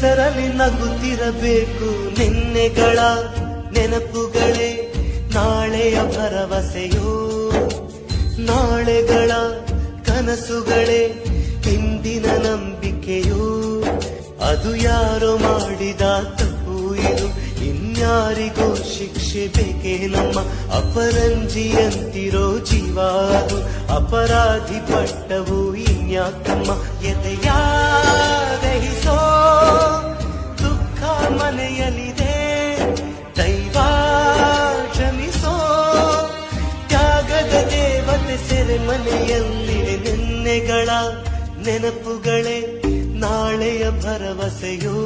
ಹೆಸರಲ್ಲಿ ನಗುತ್ತಿರಬೇಕು ನಿನ್ನೆಗಳ ನೆನಪುಗಳೇ ನಾಳೆಯ ಭರವಸೆಯೋ, ನಾಳೆಗಳ ಕನಸುಗಳೇ ಇಂದಿನ ನಂಬಿಕೆಯೋ. ಅದು ಯಾರೋ ಮಾಡಿದ ತಪ್ಪು ಇದು, ಇನ್ಯಾರಿಗೋ ಶಿಕ್ಷೆ ಬೇಕೇ ನಮ್ಮ. ಅಪರಂಜಿಯಂತಿರೋ ಜೀವ ಅದು, ಅಪರಾಧಿ ಪಟ್ಟವು ಇನ್ಯಾಕಮ್ಮ. ಎದೆಯ ದಹಿಸೋ ದುಃಖ ಮನೆಯಲ್ಲಿದೆ, ದೈವ ಕ್ಷಮಿಸೋ ತ್ಯಾಗದ ದೇವತೆ ಸೆರೆಮನೆಯಲ್ಲಿದೆ. ನಿನ್ನೆಗಳ ನೆನಪುಗಳೇ ನಾಳೆಯ ಭರವಸೆಯೋ.